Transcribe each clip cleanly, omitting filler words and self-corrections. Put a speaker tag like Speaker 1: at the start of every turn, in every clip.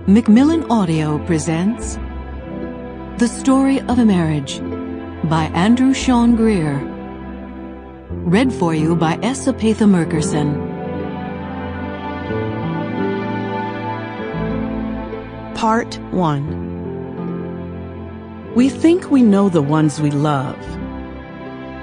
Speaker 1: Macmillan Audio presents The Story of a Marriage by Andrew Sean Greer. Read for you by Epatha Merkerson.
Speaker 2: Part 1. We think we know the ones we love.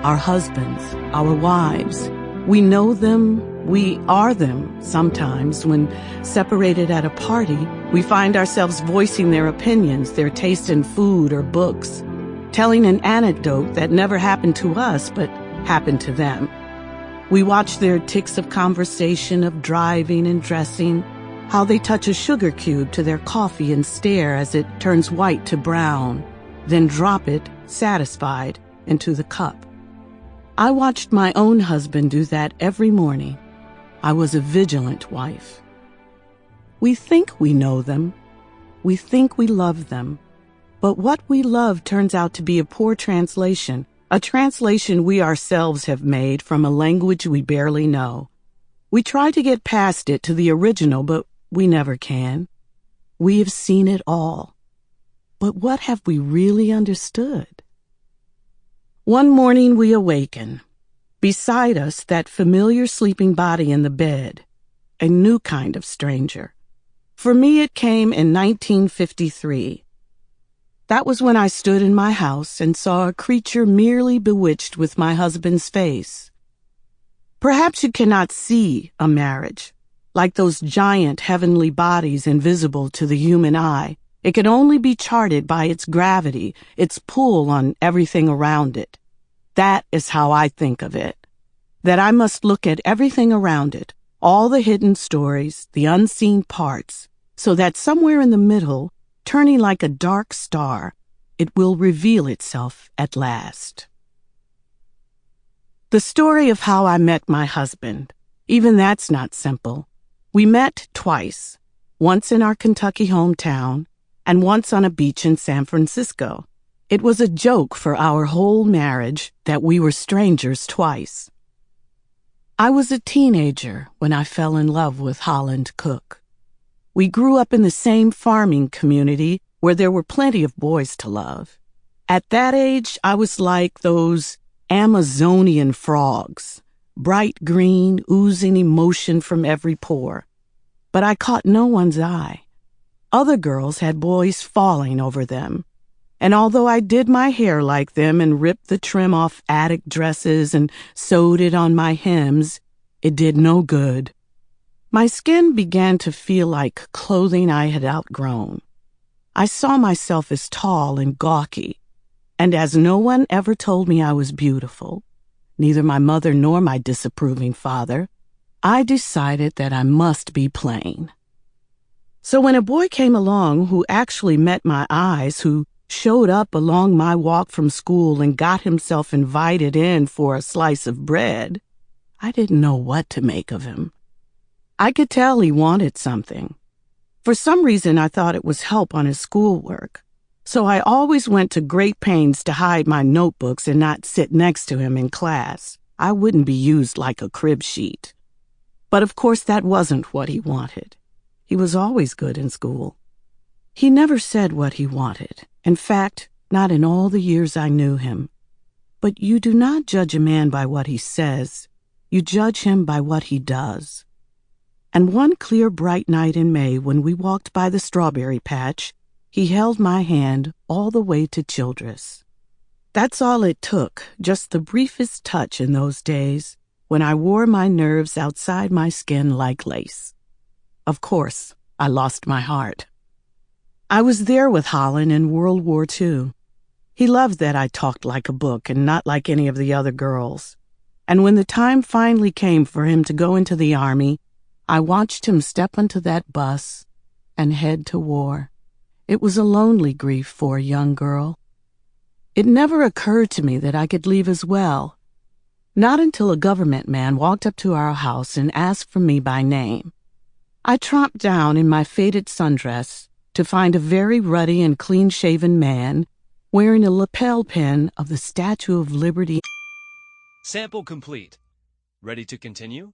Speaker 2: Our husbands, our wives. We know them, we are them. Sometimes, when separated at a party, we find ourselves voicing their opinions, their taste in food or books, telling an anecdote that never happened to us but happened to them. We watch their tics of conversation, of driving and dressing, how they touch a sugar cube to their coffee and stare as it turns white to brown, then drop it, satisfied, into the cup. I watched my own husband do that every morning. I was a vigilant wife. We think we know them. We think we love them. But what we love turns out to be a poor translation, a translation we ourselves have made from a language we barely know. We try to get past it to the original, but we never can. We have seen it all. But what have we really understood? One morning we awaken. Beside us, that familiar sleeping body in the bed, a new kind of stranger. For me, it came in 1953. That was when I stood in my house and saw a creature merely bewitched with my husband's face. Perhaps you cannot see a marriage, like those giant heavenly bodies invisible to the human eye. It can only be charted by its gravity, its pull on everything around it. That is how I think of it. That I must look at everything around it, all the hidden stories, the unseen parts, so that somewhere in the middle, turning like a dark star, it will reveal itself at last. The story of how I met my husband, even that's not simple. We met twice, once in our Kentucky hometown and once on a beach in San Francisco. It was a joke for our whole marriage that we were strangers twice. I was a teenager when I fell in love with Holland Cook. We grew up in the same farming community where there were plenty of boys to love. At that age, I was like those Amazonian frogs, bright green, oozing emotion from every pore. But I caught no one's eye. Other girls had boys falling over them. And although I did my hair like them and ripped the trim off attic dresses and sewed it on my hems, it did no good. My skin began to feel like clothing I had outgrown. I saw myself as tall and gawky, and as no one ever told me I was beautiful, neither my mother nor my disapproving father, I decided that I must be plain. So when a boy came along who actually met my eyes, who showed up along my walk from school and got himself invited in for a slice of bread, I didn't know what to make of him. I could tell he wanted something. For some reason, I thought it was help on his schoolwork. So I always went to great pains to hide my notebooks and not sit next to him in class. I wouldn't be used like a crib sheet. But of course, that wasn't what he wanted. He was always good in school. He never said what he wanted. In fact, not in all the years I knew him. But you do not judge a man by what he says. You judge him by what he does. And one clear, bright night in May, when we walked by the strawberry patch, he held my hand all the way to Childress. That's all it took, just the briefest touch in those days, when I wore my nerves outside my skin like lace. Of course, I lost my heart. I was there with Holland in World War II. He loved that I talked like a book and not like any of the other girls. And when the time finally came for him to go into the army, I watched him step onto that bus and head to war. It was a lonely grief for a young girl. It never occurred to me that I could leave as well. Not until a government man walked up to our house and asked for me by name. I tromped down in my faded sundress to find a very ruddy and clean-shaven man wearing a lapel pin of the Statue of Liberty.
Speaker 3: Sample complete. Ready to continue?